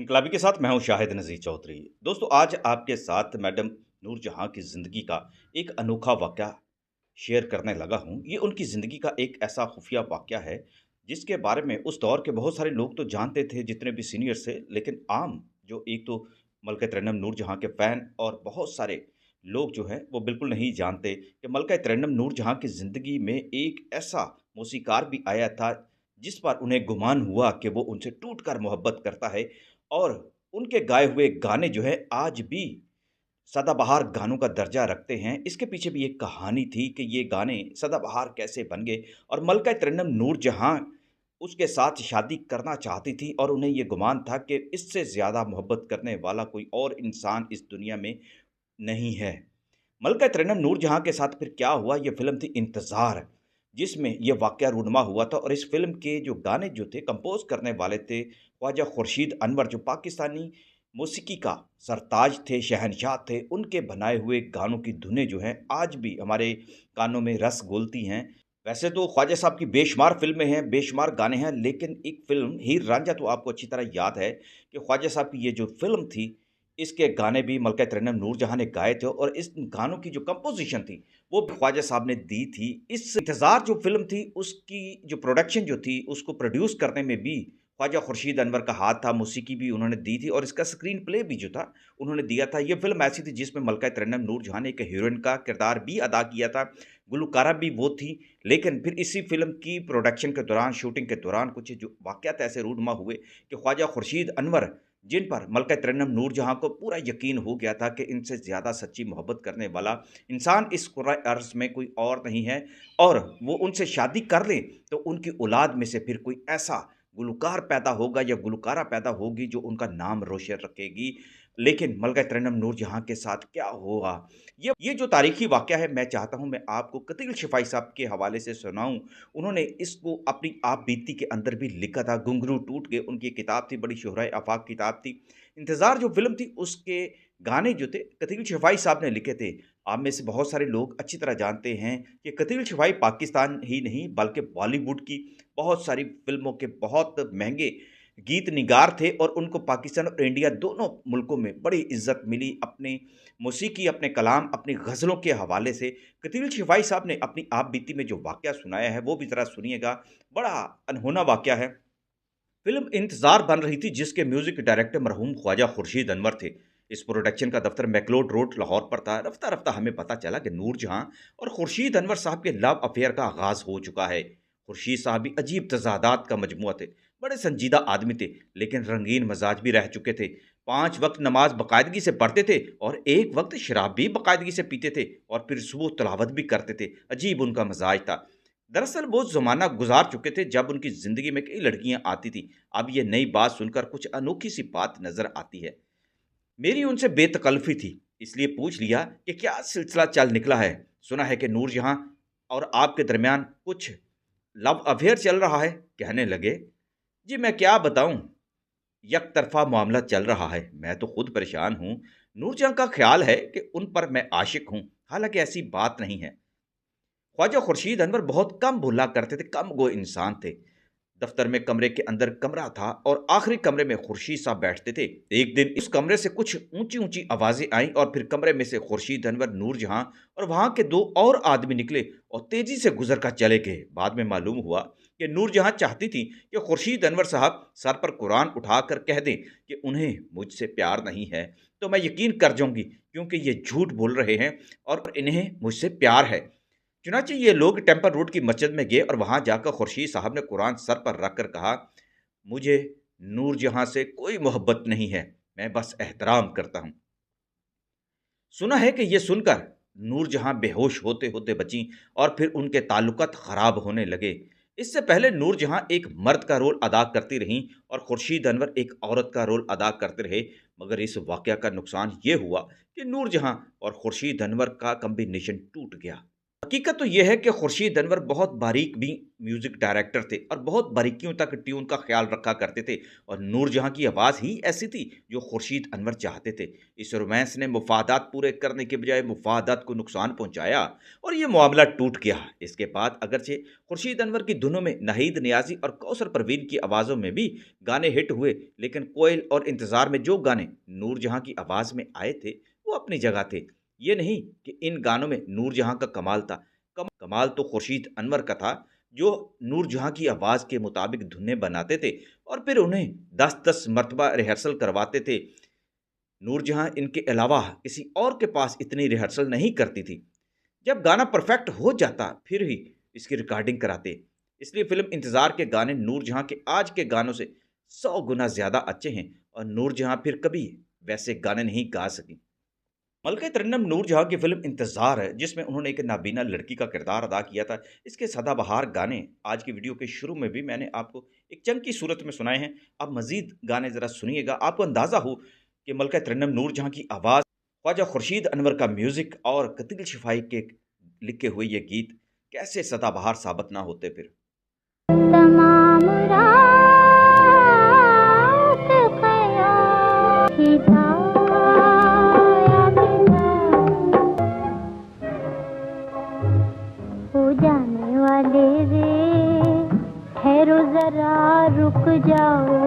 इनकलाबी के साथ मैं हूं शाहिद नज़ीर चौधरी। दोस्तों, आज आपके साथ मैडम नूरजहां की ज़िंदगी का एक अनोखा वाक़या शेयर करने लगा हूं। ये उनकी ज़िंदगी का एक ऐसा खुफिया वाक़या है, जिसके बारे में उस दौर के बहुत सारे लोग तो जानते थे, जितने भी सीनियर्स थे, लेकिन आम जो एक तो मलका तरन्नुम नूरजहां के फ़ैन और बहुत सारे लोग जो हैं, वो बिल्कुल नहीं जानते कि मलका तरन्नुम नूरजहां की ज़िंदगी में एक ऐसा मौसीकार भी आया था, जिस पर उन्हें गुमान हुआ कि वो उनसे टूट कर मोहब्बत करता है और उनके गाए हुए गाने जो हैं आज भी सदाबहार गानों का दर्जा रखते हैं। इसके पीछे भी एक कहानी थी कि ये गाने सदाबहार कैसे बन गए और मलका तरन्नुम नूरजहां उसके साथ शादी करना चाहती थी और उन्हें ये गुमान था कि इससे ज़्यादा मोहब्बत करने वाला कोई और इंसान इस दुनिया में नहीं है। मलका तरन्नुम नूरजहां के साथ फिर क्या हुआ, ये फ़िल्म थी इंतज़ार, जिसमें ये वाक़या रूनुमा हुआ था और इस फ़िल्म के जो गाने जो थे कंपोज़ करने वाले थे ख्वाजा खुर्शीद अनवर, जो पाकिस्तानी मौसीकी का सरताज थे, शहंशाह थे। उनके बनाए हुए गानों की धुनें जो हैं आज भी हमारे कानों में रस घोलती हैं। वैसे तो ख्वाजा साहब की बेशुमार फ़िल्में हैं, बेशुमार गाने हैं, लेकिन एक फ़िल्म हीर रांझा तो आपको अच्छी तरह याद है कि ख्वाजा साहब की ये जो फ़िल्म थी, इसके गाने भी मलका तरन्नुम नूरजहां ने गाए थे और इस गानों की जो कंपोज़िशन थी, वो भी ख्वाजा साहब ने दी थी। इस इंतज़ार जो फ़िल्म थी, उसकी जो प्रोडक्शन जो थी, उसको प्रोड्यूस करने में भी ख्वाजा खुर्शीद अनवर का हाथ था, मौसीकी भी उन्होंने दी थी और इसका स्क्रीन प्ले भी जो था, उन्होंने दिया था। ये फ़िल्म ऐसी थी जिसमें मलका तरन्नुम नूरजहां ने एक हीरोइन का किरदार भी अदा किया था, गुलकारा भी वो थी। लेकिन फिर इसी फ़िल्म की प्रोडक्शन के दौरान, शूटिंग के दौरान कुछ जो वाक़यात ऐसे रूनुमा हुए कि ख्वाजा खुर्शीद अनवर, जिन पर मलका तरन्नुम नूरजहां को पूरा यकीन हो गया था कि इनसे ज़्यादा सच्ची मोहब्बत करने वाला इंसान इस कुर्रा अर्ज़ में कोई और नहीं है और वो उनसे शादी कर लें, तो उनकी औलाद में से फिर कोई ऐसा गुलकार पैदा होगा या गुलकारा पैदा होगी जो उनका नाम रोशन रखेगी। लेकिन मलका तरन्नुम नूरजहां के साथ क्या हुआ? ये जो तारीख़ी वाक़या है, मैं चाहता हूँ मैं आपको कतील शिफ़ाई साहब के हवाले से सुनाऊँ। उन्होंने इसको अपनी आप बीती के अंदर भी लिखा था, घुंघरू टूट गए उनकी एक किताब थी, बड़ी शोहराए आफ़ाक़ किताब थी। इंतज़ार जो फ़िल्म थी, उसके गाने जो थे, कतील शिफ़ाई साहब ने लिखे थे। आप में से बहुत सारे लोग अच्छी तरह जानते हैं कि कतील शिफ़ाई पाकिस्तान ही नहीं, बल्कि बॉलीवुड की बहुत सारी फ़िल्मों के बहुत महँगे गीत निगार थे और उनको पाकिस्तान और इंडिया दोनों मुल्कों में बड़ी इज़्ज़त मिली अपने मौसीकी, अपने कलाम, अपनी ग़ज़लों के हवाले से। कतील शिफ़ाई साहब ने अपनी आप बीती में जो वाक़या सुनाया है, वो भी ज़रा सुनिएगा, बड़ा अनहोना वाक़या है। फ़िल्म इंतज़ार बन रही थी, जिसके म्यूज़िक डायरेक्टर मरहूम ख्वाजा खुर्शीद अनवर थे। इस प्रोडक्शन का दफ़्तर मैक्लोड रोड, लाहौर पर था। रफ़्ता-रफ़्ता हमें पता चला कि नूरजहां और खुर्शीद अनवर साहब के लव अफ़ेयर का आगाज़ हो चुका है। खुर्शीद साहब भी अजीब तज़ादात का मजमूआ थे। बड़े संजीदा आदमी थे, लेकिन रंगीन मिज़ाज भी रह चुके थे। 5 वक़्त नमाज़ बाकायदगी से पढ़ते थे और एक वक़्त शराब भी बाकायदगी से पीते थे और फिर सुबह तिलावत भी करते थे। अजीब उनका मिज़ाज था। दरअसल वो ज़माना गुज़ार चुके थे जब उनकी ज़िंदगी में कई लड़कियाँ आती थीं। अब ये नई बात सुनकर कुछ अनोखी सी बात नज़र आती है। मेरी उनसे बेतकल्फ़ी थी, इसलिए पूछ लिया कि क्या सिलसिला चल निकला है? सुना है कि नूरजहां और आपके दरमियान कुछ लव अफ़ेयर चल रहा है। कहने लगे, जी मैं क्या बताऊँ, यकतरफ़ा मामला चल रहा है। मैं तो खुद परेशान हूँ। नूरजहां का ख़्याल है कि उन पर मैं आशिक़ हूँ, हालाँकि ऐसी बात नहीं है। ख्वाजा खुर्शीद अनवर बहुत कम बोला करते थे, कम गो इंसान थे। दफ्तर में कमरे के अंदर कमरा था और आखिरी कमरे में खुर्शीद साहब बैठते थे। एक दिन इस कमरे से कुछ ऊंची-ऊंची आवाज़ें आईं और फिर कमरे में से खुर्शीद अनवर, नूरजहां और वहाँ के 2 और आदमी निकले और तेज़ी से गुज़र कर चले गए। बाद में मालूम हुआ कि नूरजहां चाहती थी कि खुर्शीद अनवर साहब सर पर कुरान उठाकर कह दें कि उन्हें मुझसे प्यार नहीं है, तो मैं यकीन कर जाऊँगी क्योंकि ये झूठ बोल रहे हैं और इन्हें मुझसे प्यार है। चुनांचे ये लोग टेम्पल रोड की मस्जिद में गए और वहाँ जाकर खुर्शीद साहब ने कुरान सर पर रख कर कहा, मुझे नूरजहां से कोई मोहब्बत नहीं है, मैं बस एहतराम करता हूँ। सुना है कि ये सुनकर नूरजहां बेहोश होते-होते बचीं और फिर उनके ताल्लुकात ख़राब होने लगे। इससे पहले नूरजहां एक मर्द का रोल अदा करती रहीं और खुर्शीद अनवर एक औरत का रोल अदा करते रहे, मगर इस वाक़या का नुकसान ये हुआ कि नूरजहां और खुर्शीद अनवर का कॉम्बिनेशन टूट गया। हकीकत तो यह है कि खुर्शीद अनवर बहुत बारीक भी म्यूजिक डायरेक्टर थे और बहुत बारीकियों तक ट्यून का ख्याल रखा करते थे। और नूरजहां की आवाज़ ही ऐसी थी जो खुर्शीद अनवर चाहते थे। इस रोमांस ने मुफादात पूरे करने के बजाय मुफादात को नुकसान पहुंचाया और ये मामला टूट गया। इसके बाद अगरचे खुर्शीद अनवर की धुनों में नाहिद नियाजी और कौसर परवीन की आवाज़ों में भी गाने हिट हुए, लेकिन कोयल और इंतज़ार में जो गाने नूरजहां की आवाज़ में आए थे वो अपनी जगह थे। ये नहीं कि इन गानों में नूरजहां का कमाल था, कमाल तो खुर्शीद अनवर का था, जो नूरजहां की आवाज़ के मुताबिक धुनें बनाते थे और फिर उन्हें 10-10 मरतबा रिहर्सल करवाते थे। नूरजहां इनके अलावा किसी और के पास इतनी रिहर्सल नहीं करती थी। जब गाना परफेक्ट हो जाता फिर ही इसकी रिकॉर्डिंग कराते। इसलिए फ़िल्म इंतज़ार के गाने नूरजहां के आज के गानों से 100 गुना ज़्यादा अच्छे हैं और नूरजहां फिर कभी वैसे गाने नहीं गा सकीं। मलका तरन्नुम नूरजहां की फ़िल्म इंतज़ार है, जिसमें उन्होंने एक नाबीना लड़की का किरदार अदा किया था। इसके सदाबहार गाने आज की वीडियो के शुरू में भी मैंने आपको एक चंक की सूरत में सुनाए हैं। आप मज़ीद गाने ज़रा सुनिएगा, आपको अंदाज़ा हो कि मलका तरन्नुम नूरजहां की आवाज़, ख्वाजा खुर्शीद अनवर का म्यूज़िक और कतील शिफाई के लिखे हुए ये गीत कैसे सदाबहार साबित ना होते फिर। तमाम रात ख़याल ही था हो जाने वाले रे, ठहरो जरा रुक जाओ।